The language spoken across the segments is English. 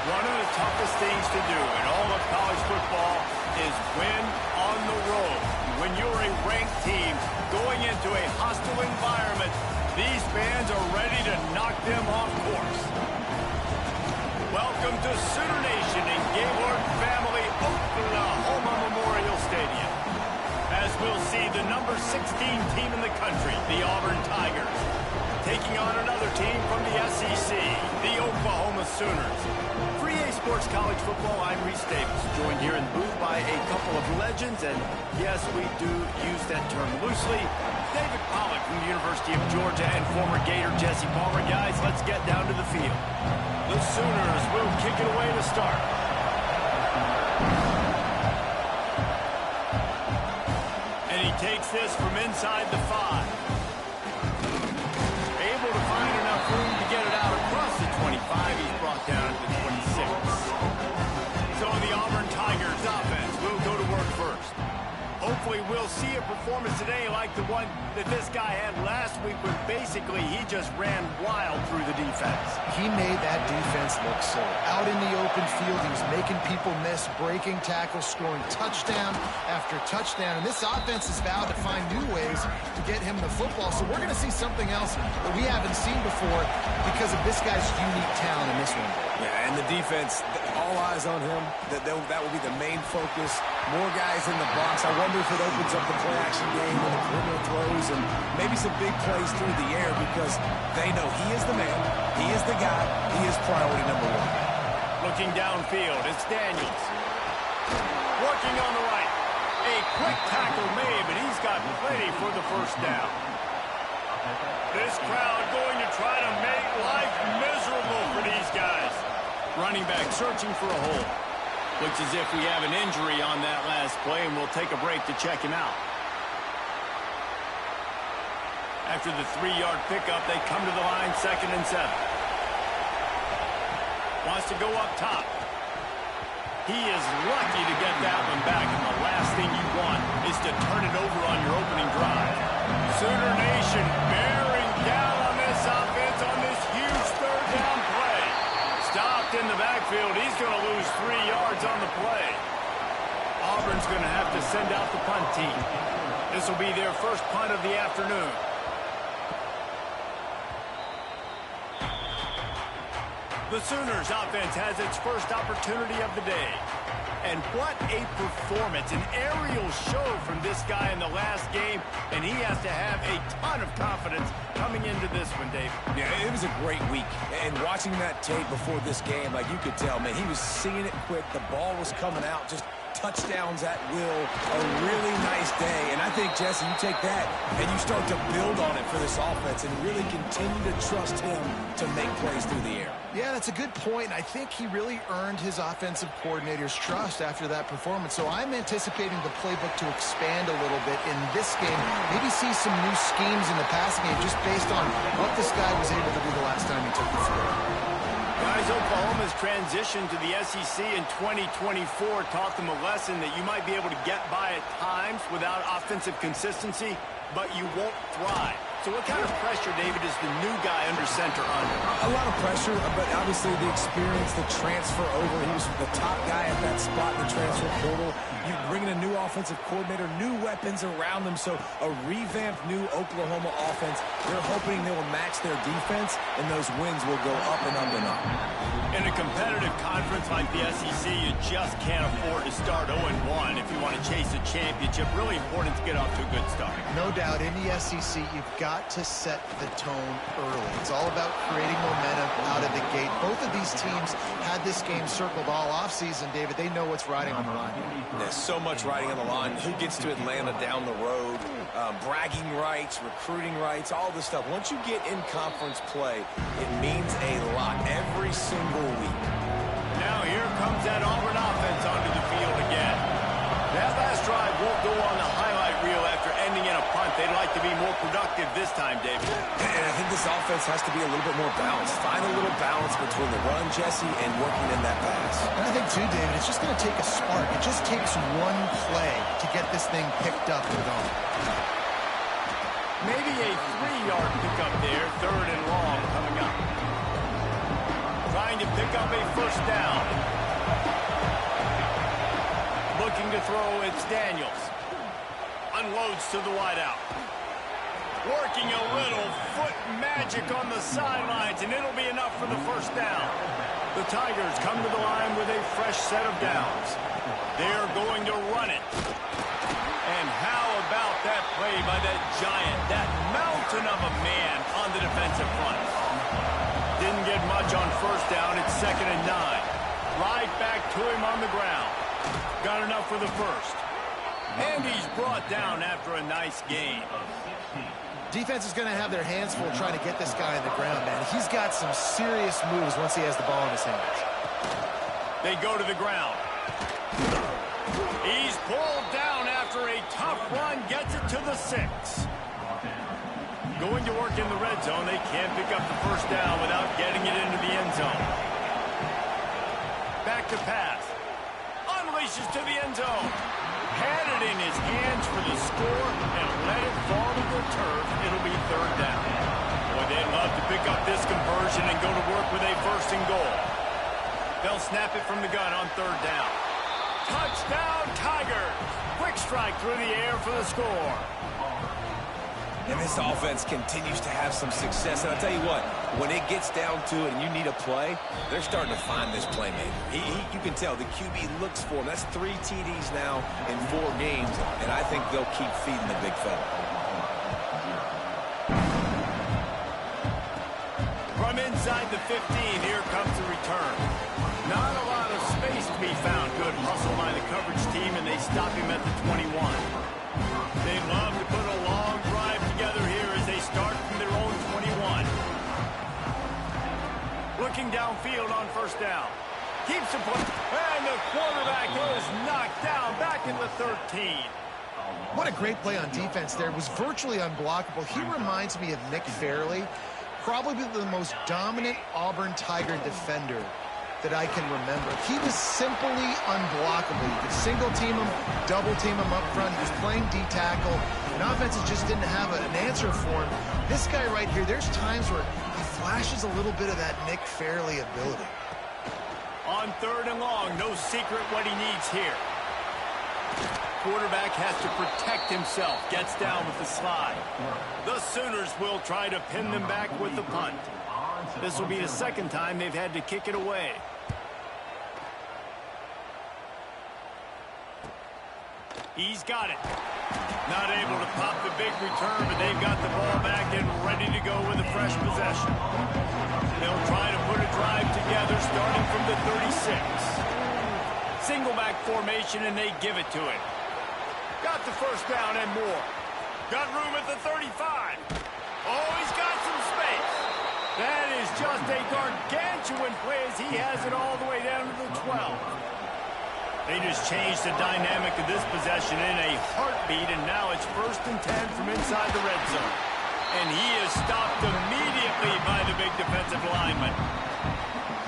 One of the toughest things to do in all of college football is win on the road. When you're a ranked team going into a hostile environment, these fans are ready to knock them off course. Welcome to Sooner Nation in Gaylord Family Oklahoma Memorial Stadium. As we'll see the number 16 team in the country, the Auburn Tigers, taking on another team from the SEC, the Oklahoma Sooners. For EA Sports College Football, I'm Reese Davis, joined here in the booth by a couple of legends, and yes, we do use that term loosely. David Pollack from the University of Georgia and former Gator Jesse Palmer. Guys, let's get down to the field. The Sooners will kick it away to start. And he takes this from inside the 5. Able to find enough room to get it out across the 25. He's brought down to the 26. So the Auburn Tigers offense will go to work first. Hopefully we'll see a performance today like the one that this guy had last week when basically he just ran wild through the defense. He made that defense look silly. Out in the open field, he was making people miss, breaking tackles, scoring touchdown after touchdown. And this offense has vowed to find new ways to get him the football. So we're going to see something else that we haven't seen before because of this guy's unique talent in this one. Yeah, and the defense, all eyes on him. That will be the main focus. More guys in the box. I wonder if it opens up the play-action game with the perimeter throws and maybe some big plays through the air because they know he is the man, he is the guy, he is priority number 1. Looking downfield, it's Daniels. Working on the right. A quick tackle made, but he's got plenty for the first down. This crowd going to try to make life miserable for these guys. Running back searching for a hole. Looks as if we have an injury on that last play, and we'll take a break to check him out. After the 3-yard pickup, they come to the line, 2nd and 7. Wants to go up top. He is lucky to get that one back, and the last thing you want is to turn it over on your opening drive. Sooner Nation bearing down on this offense on this huge 3rd down play. Stopped in the backfield. He's going to lose 3 yards on the play. Auburn's going to have to send out the punt team. This will be their first punt of the afternoon. The Sooners offense has its first opportunity of the day. And what a performance, an aerial show from this guy in the last game, and he has to have a ton of confidence coming into this one, Dave. Yeah, it was a great week, and watching that tape before this game, like you could tell, man, he was seeing it quick, the ball was coming out, just touchdowns at will, a really nice day. And I think, Jesse, you take that and you start to build on it for this offense and really continue to trust him to make plays through the air. Yeah, that's a good point. I think he really earned his offensive coordinator's trust after that performance. So I'm anticipating the playbook to expand a little bit in this game. Maybe see some new schemes in the passing game just based on what this guy was able to do the last time he took the field. Guys, Oklahoma's transition to the SEC in 2024 taught them a lesson that you might be able to get by at times without offensive consistency, but you won't thrive. So what kind of pressure, David, is the new guy under center under? A lot of pressure, but obviously the experience, the transfer over. He was the top guy at that spot in the transfer portal. You bring in a new offensive coordinator, new weapons around them. So a revamped new Oklahoma offense. They're hoping they will match their defense, and those wins will go up and up and up. In a competitive conference like the SEC, you just can't afford to start 0-1 if you want to chase a championship. Really important to get off to a good start. No doubt, in the SEC, you've got got to set the tone early. It's all about creating momentum out of the gate. Both of these teams had this game circled all offseason, David. They know what's riding on the line. There's so much riding on the line. Who gets to Atlanta down the road? Bragging rights, recruiting rights, all this stuff. Once you get in conference play, it means a lot every single week. Now here comes that Auburn offense onto the field again. That last drive won't go on the highlight reel after ending in a punt. They'd like to be more productive this time, David. And I think this offense has to be a little bit more balanced. Find a little balance between the run, Jesse, and working in that pass. And I think, too, David, it's just going to take a spark. It just takes one play to get this thing picked up and going. Maybe a 3-yard pickup there, 3rd and long coming up. Trying to pick up a first down. Looking to throw, it's Daniels. Unloads to the wideout. Working a little foot magic on the sidelines, and it'll be enough for the first down. The Tigers come to the line with a fresh set of downs. They're going to run it. And how about that play by that giant, that mountain of a man on the defensive front? Didn't get much on first down. It's 2nd and 9. Right back to him on the ground. Got enough for the first. And he's brought down after a nice gain. Defense is going to have their hands full trying to get this guy on the ground, man. He's got some serious moves once he has the ball in his hands. They go to the ground. He's pulled down after a tough run, gets it to the 6. Going to work in the red zone. They can't pick up the first down without getting it into the end zone. Back to pass. Unleashes to the end zone. Had it in his hands for the score and let it fall to the turf. It'll be 3rd down. Boy, they'd love to pick up this conversion and go to work with a 1st and goal. They'll snap it from the gun on 3rd down. Touchdown, Tigers! Quick strike through the air for the score. And this offense continues to have some success. And I'll tell you what, when it gets down to it and you need a play, they're starting to find this playmaker. You can tell the QB looks for him. That's 3 TDs now in 4 games, and I think they'll keep feeding the big fella. From inside the 15, here comes the return. Not a lot of space to be found. Good hustle by the coverage team, and they stop him at the 21. They love to put a long drive together here as they start from their own 21. Looking downfield on first down. Keeps the push, and the quarterback is knocked down back in the 13. What a great play on defense there. It was virtually unblockable. He reminds me of Nick Fairley, probably the most dominant Auburn Tiger defender that I can remember. He was simply unblockable. You could single team him, double team him up front. He was playing D-tackle, and offenses just didn't have an answer for him. This guy right here, there's times where he flashes a little bit of that Nick Fairley ability. On 3rd and long, no secret what he needs here. Quarterback has to protect himself. Gets down with the slide. The Sooners will try to pin them back with the punt. This will be the 2nd time they've had to kick it away. He's got it. Not able to pop the big return, but they've got the ball back and ready to go with a fresh possession. They'll try to put a drive together starting from the 36. Single back formation, and they give it to him. Got the first down and more. Got room at the 35. Oh, he's got some space. That is just a gargantuan play as he has it all the way down to the 12. They just changed the dynamic of this possession in a heartbeat, and now it's 1st and 10 from inside the red zone. And he is stopped immediately by the big defensive lineman.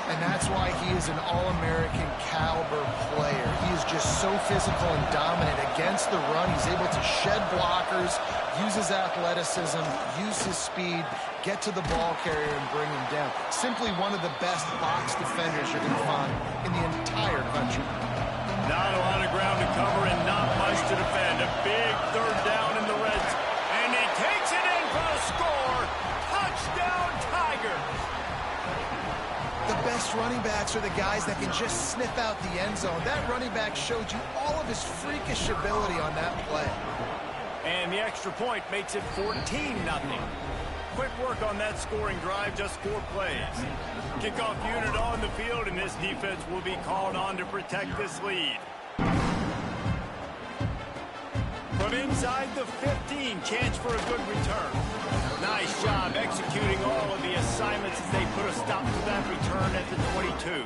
And that's why he is an All-American caliber player. He is just so physical and dominant against the run. He's able to shed blockers, use his athleticism, use his speed, get to the ball carrier and bring him down. Simply one of the best box defenders you're going to find in the entire country. Not a lot of ground to cover and not much to defend. A big 3rd down in the red zone. And he takes it in for the score. Touchdown, Tigers. The best running backs are the guys that can just sniff out the end zone. That running back showed you all of his freakish ability on that play. And the extra point makes it 14-0. Quick work on that scoring drive, just 4 plays. Kickoff unit on the field, and this defense will be called on to protect this lead. From inside the 15, chance for a good return. Nice job executing all of the assignments as they put a stop to that return at the 22.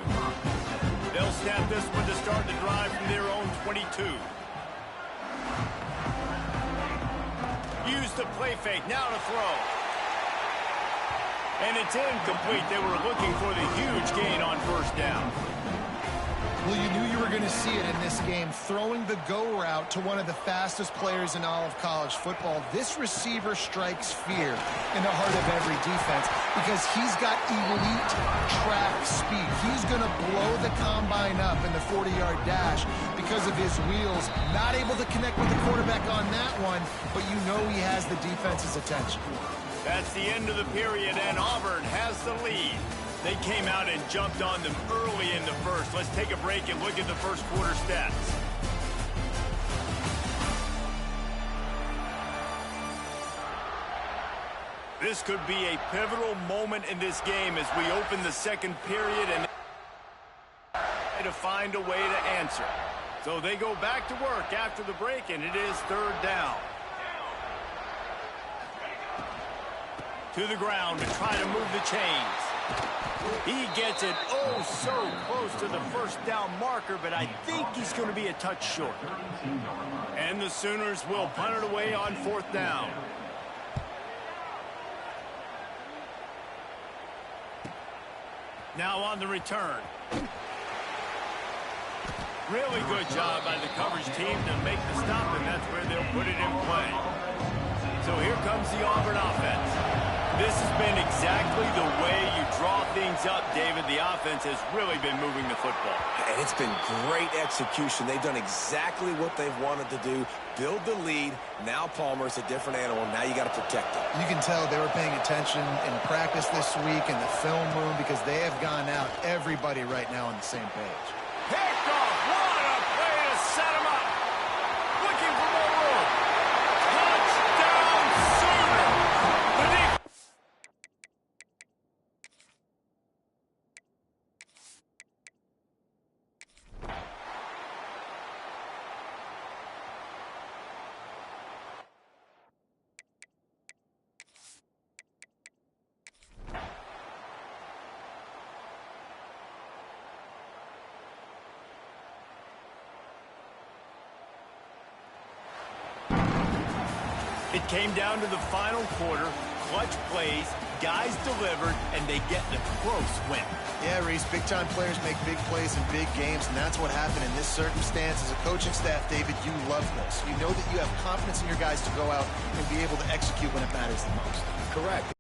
They'll snap this one to start the drive from their own 22. Use the play fake, now to throw. And it's incomplete. They were looking for the huge gain on first down. Well, you knew you were going to see it in this game, throwing the go route to one of the fastest players in all of college football. This receiver strikes fear in the heart of every defense because he's got elite track speed. He's going to blow the combine up in the 40-yard dash because of his wheels. Not able to connect with the quarterback on that one, but you know he has the defense's attention. That's the end of the period, and Auburn has the lead. They came out and jumped on them early in the first. Let's take a break and look at the first quarter stats. This could be a pivotal moment in this game as we open the second period and to find a way to answer. So they go back to work after the break, and it is third down. To the ground to try to move the chains. He gets it oh so close to the first down marker, but I think he's going to be a touch short. And the Sooners will punt it away on fourth down. Now on the return. Really good job by the coverage team to make the stop, and that's where they'll put it in play. So here comes the Auburn offense. This has been exactly the way you draw things up, David. The offense has really been moving the football. And it's been great execution. They've done exactly what they've wanted to do. Build the lead. Now Palmer's a different animal. Now you got to protect it. You can tell they were paying attention in practice this week in the film room because they have gone out, everybody right now on the same page. Picked off. What a play to set him up. Looking for more room. Touchdown, Sooner. It came down to the final quarter, clutch plays, guys delivered, and they get the close win. Yeah, Reese, big-time players make big plays in big games, and that's what happened in this circumstance. As a coaching staff, David, you love this. You know that you have confidence in your guys to go out and be able to execute when it matters the most. Correct.